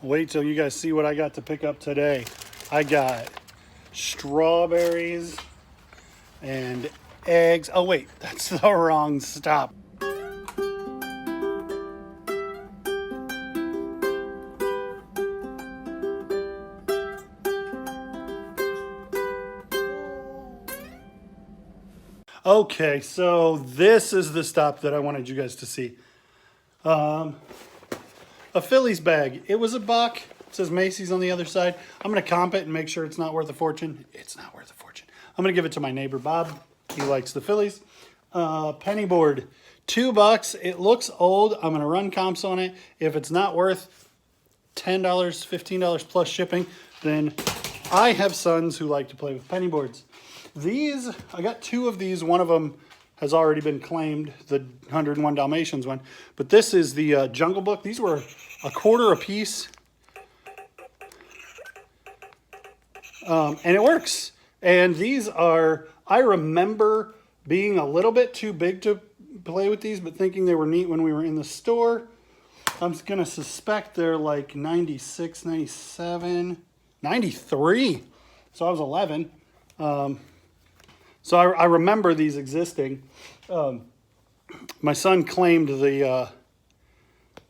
Wait till you guys see what I got to pick up today. I got strawberries and eggs. Oh wait, that's the wrong stop. Okay, so this is the stop that I wanted you guys to see. A Phillies bag. It was $1. It says Macy's on the other side. I'm going to comp it and make sure it's not worth a fortune. It's not worth a fortune. I'm going to give it to my neighbor, Bob. He likes the Phillies. Penny board. $2. It looks old. I'm going to run comps on it. If it's not worth $10, $15 plus shipping, then I have sons who like to play with penny boards. These, I got 2 of these. One of them has already been claimed, the 101 Dalmatians one. But this is the Jungle Book. These were $1 a piece. And it works. And these are, I remember being a little bit too big to play with these, but thinking they were neat when we were in the store. I'm going to suspect they're like 96, 97, 93. So I was 11. So I remember these existing. My son claimed the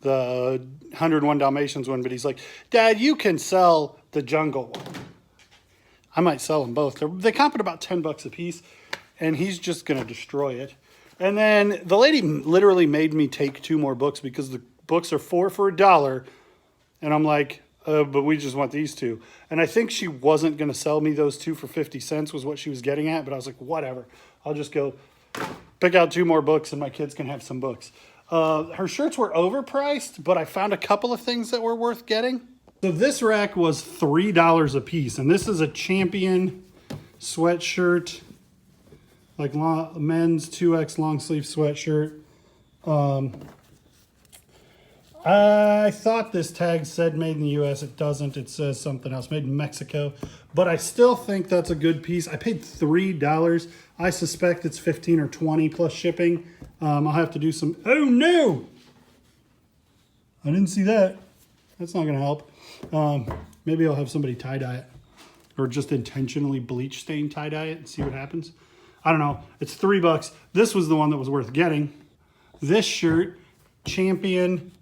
101 Dalmatians one, but he's like, Dad, you can sell the Jungle one. I might sell them both. They comp at about $10 a piece, and he's just going to destroy it. And then the lady literally made me take 2 more books because the books are 4 for $1. And I'm like, but we just want these 2. And I think she wasn't going to sell me those 2 for 50 cents was what she was getting at. But I was like, whatever. I'll just go pick out 2 more books and my kids can have some books. Her shirts were overpriced, but I found a couple of things that were worth getting. So this rack was $3 a piece. And this is a Champion sweatshirt, like men's 2X long sleeve sweatshirt. I thought this tag said made in the US. It doesn't. It says something else, made in Mexico. But I still think that's a good piece. I paid $3. I suspect it's 15 or 20 plus shipping. I'll have to do some, oh no! I didn't see that. That's not gonna help. Maybe I'll have somebody tie-dye it. Or just intentionally bleach stain tie-dye it and see what happens. I don't know. It's $3. This was the one that was worth getting. This shirt, Champion,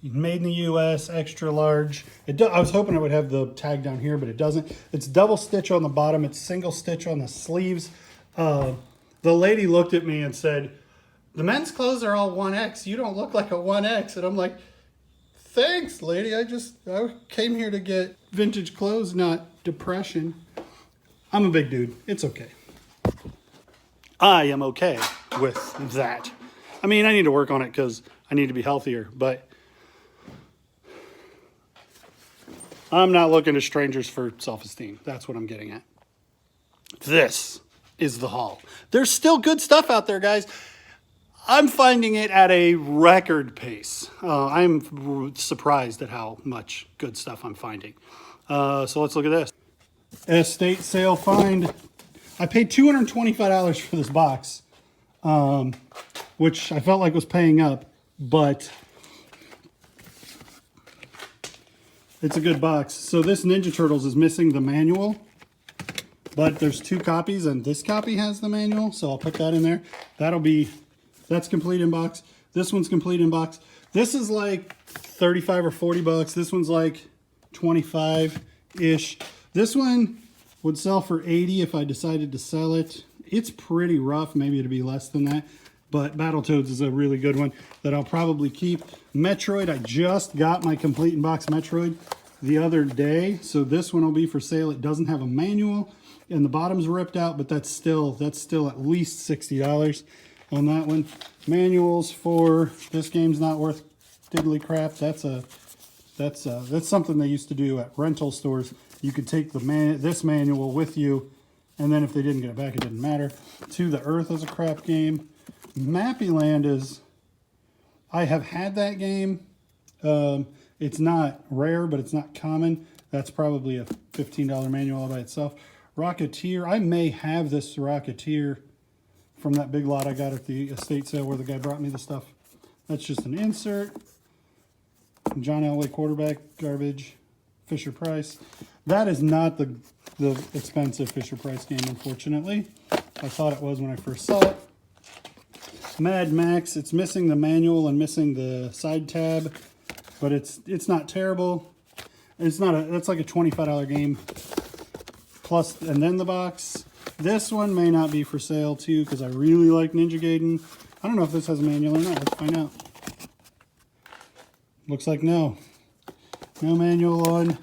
made in the US, extra large. I was hoping it would have the tag down here, but it doesn't. It's double stitch on the bottom. It's single stitch on the sleeves. The lady looked at me and said, the men's clothes are all 1X. You don't look like a 1X. And I'm like, thanks, lady. I came here to get vintage clothes, not depression. I'm a big dude. It's okay. I am okay with that. I mean, I need to work on it because I need to be healthier, but I'm not looking to strangers for self-esteem. That's what I'm getting at. This is the haul. There's still good stuff out there, guys. I'm finding it at a record pace. I'm surprised at how much good stuff I'm finding. So let's look at this. Estate sale find. I paid $225 for this box, which I felt like was paying up, but it's a good box. So this Ninja Turtles is missing the manual, but there's 2 copies, and this copy has the manual, so I'll put that in there. That's complete in box. This one's complete in box. This is like 35 or 40 bucks. This one's like 25-ish. This one would sell for 80 if I decided to sell it. It's pretty rough. Maybe it'd be less than that. But Battletoads is a really good one that I'll probably keep. Metroid, I just got my complete in box Metroid the other day. So this one will be for sale. It doesn't have a manual and the bottom's ripped out, but that's still at least $60 on that one. Manuals for this game's not worth diddly crap. That's something they used to do at rental stores. You could take this manual with you, and then if they didn't get it back, it didn't matter. To the Earth is a crap game. Mappy Land is, I have had that game. It's not rare, but it's not common. That's probably a $15 manual all by itself. Rocketeer, I may have this Rocketeer from that big lot I got at the estate sale where the guy brought me the stuff. That's just an insert. John Elway quarterback, garbage. Fisher Price. That is not the expensive Fisher Price game, unfortunately. I thought it was when I first saw it. Mad Max. It's missing the manual and missing the side tab, but it's not terrible. It's not that's like a $25 game. Plus, and then the box. This one may not be for sale too, because I really like Ninja Gaiden. I don't know if this has a manual or not. Let's find out. Looks like no. No manual on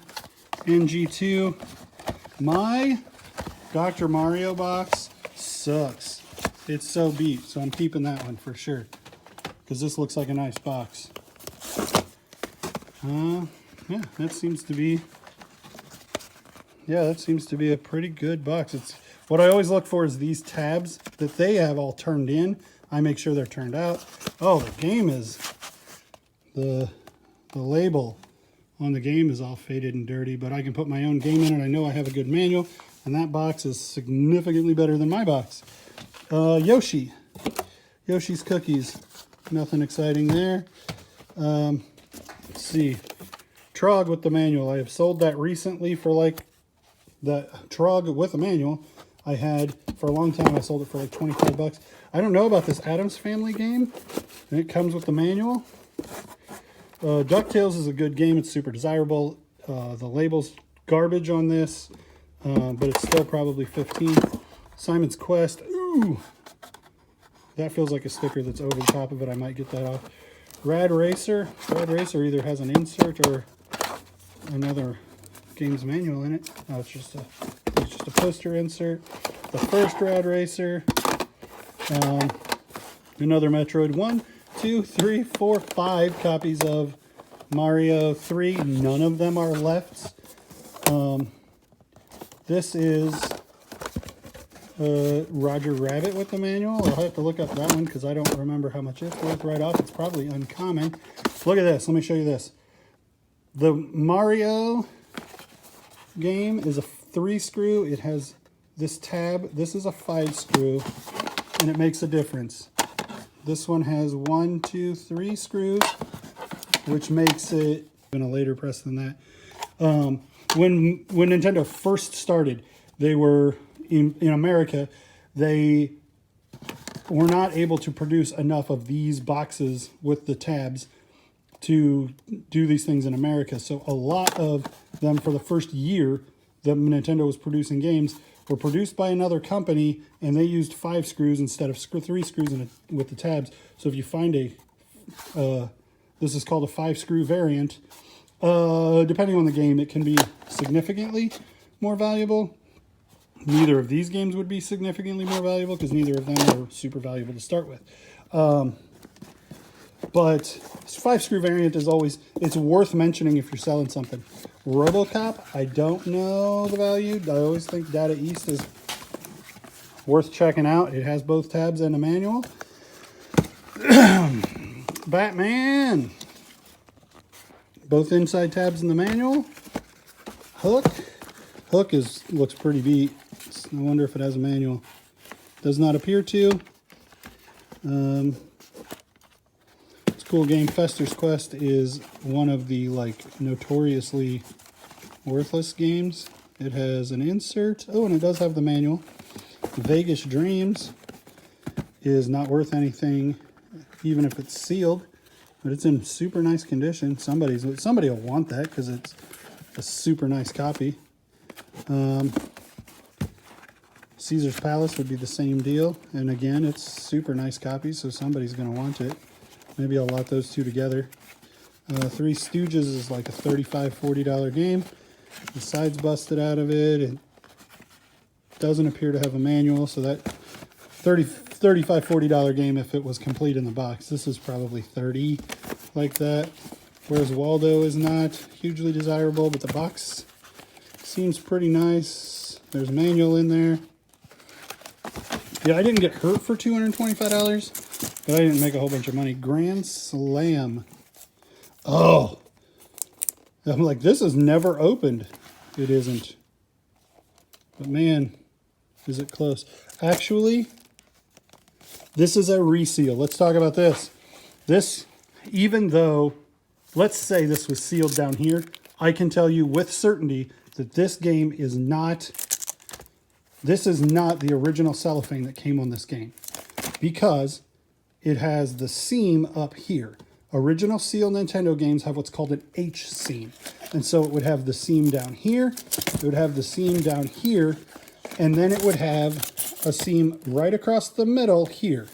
NG2. My Dr. Mario box sucks. It's so beat, so I'm keeping that one for sure. Because this looks like a nice box. Yeah, that seems to be... Yeah, that seems to be a pretty good box. It's what I always look for is these tabs that they have all turned in. I make sure they're turned out. Oh, the game is... The label on the game is all faded and dirty, but I can put my own game in it. I know I have a good manual, and that box is significantly better than my box. Yoshi. Yoshi's Cookies. Nothing exciting there. Let's see. Trog with the manual. I have sold that recently for like the Trog with a manual. I had for a long time. I sold it for like 25 bucks. I don't know about this Addams Family game, and it comes with the manual. DuckTales is a good game. It's super desirable. The label's garbage on this, but it's still probably 15. Simon's Quest. Ooh, that feels like a sticker that's over the top of it. I might get that off. Rad Racer. Rad Racer either has an insert or another game's manual in it. Oh, it's just a poster insert. The first Rad Racer. Another Metroid. 1, 2, 3, 4, 5 copies of Mario 3. None of them are lefts. This is Roger Rabbit with the manual. I'll have to look up that one because I don't remember how much it's worth right off. It's probably uncommon. Look at this. Let me show you this. The Mario game is a 3-screw. It has this tab. This is a 5-screw, and it makes a difference. This one has 1, 2, 3 screws, which makes it even a later press than that. When Nintendo first started, they were in America. They were not able to produce enough of these boxes with the tabs to do these things in America. So a lot of them for the first year that Nintendo was producing games were produced by another company, and they used 5 screws instead of 3 screws with the tabs. So if you find this is called a 5-screw variant, depending on the game, it can be significantly more valuable. Neither of these games would be significantly more valuable because neither of them are super valuable to start with. But 5-screw variant is always, it's worth mentioning if you're selling something. RoboCop, I don't know the value. I always think Data East is worth checking out. It has both tabs and a manual. Batman. Both inside tabs in the manual. Hook. Hook looks pretty beat. I wonder if it has a manual. Does not appear to. It's a cool game. Fester's Quest is one of the notoriously worthless games. It has an insert. Oh, and it does have the manual. Vegas Dreams is not worth anything, even if it's sealed, but it's in super nice condition. Somebody will want that because it's a super nice copy. Caesar's Palace would be the same deal, and again, it's super nice copy, so somebody's going to want it. Maybe I'll lot those two together. Three Stooges is like a $35, $40 game. The side's busted out of it. It doesn't appear to have a manual, so that $35, $40 game if it was complete in the box. This is probably $30 like that. Whereas Waldo is not hugely desirable, but the box seems pretty nice. There's a manual in there. Yeah, I didn't get hurt for $225, but I didn't make a whole bunch of money. Grand Slam. Oh, I'm like, this is never opened. It isn't. But man, is it close. Actually, this is a reseal. Let's talk about this. This, even though let's say this was sealed down here, I can tell you with certainty that this game is not, this is not the original cellophane that came on this game, because it has the seam up here. Original sealed Nintendo games have what's called an H seam. And so it would have the seam down here, it would have the seam down here, and then it would have a seam right across the middle here.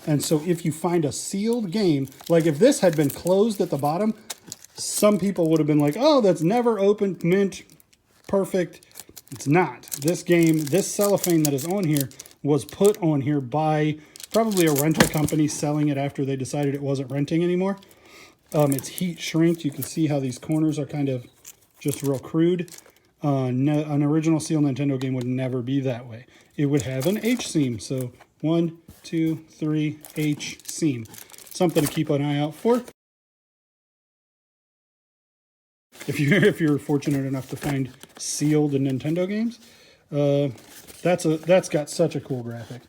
And so if you find a sealed game, like if this had been closed at the bottom, some people would have been like, oh, that's never opened, mint, perfect. It's not. This game, this cellophane that is on here was put on here by probably a rental company selling it after they decided it wasn't renting anymore. It's heat shrinked. You can see how these corners are kind of just real crude. An original sealed Nintendo game would never be that way. It would have an H seam. So 1, 2, 3, H seam. Something to keep an eye out for. If you're fortunate enough to find sealed Nintendo games, that's got such a cool graphic.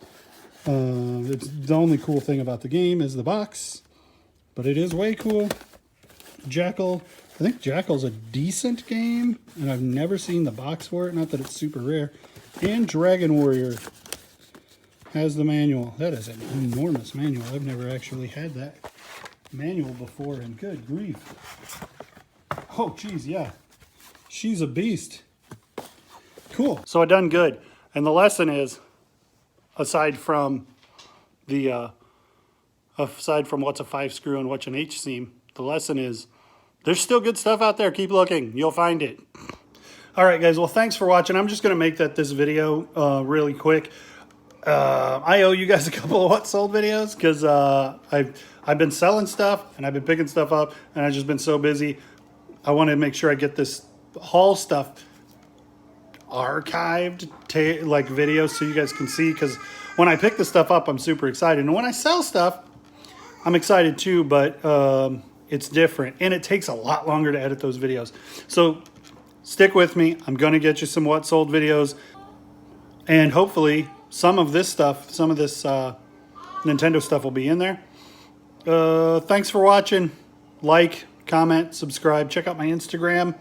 It's the only cool thing about the game is the box, but it is way cool. Jackal, I think Jackal's a decent game, and I've never seen the box for it. Not that it's super rare. And Dragon Warrior has the manual. That is an enormous manual. I've never actually had that manual before, and good grief. Oh, geez, yeah. She's a beast. Cool. So I done good. And the lesson is, aside from what's a 5-screw and what's an H seam, the lesson is there's still good stuff out there. Keep looking. You'll find it. All right, guys. Well, thanks for watching. I'm just going to make this video really quick. I owe you guys a couple of what sold videos because I've been selling stuff and I've been picking stuff up and I've just been so busy. I want to make sure I get this haul stuff archived like videos so you guys can see, because when I pick the stuff up I'm super excited, and when I sell stuff I'm excited too, but it's different and it takes a lot longer to edit those videos. So stick with me. I'm gonna get you some what sold videos, and hopefully some of this stuff, some of this Nintendo stuff will be in there. Thanks for watching. Like, comment, subscribe, check out my Instagram.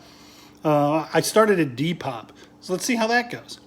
I started a Depop, so let's see how that goes.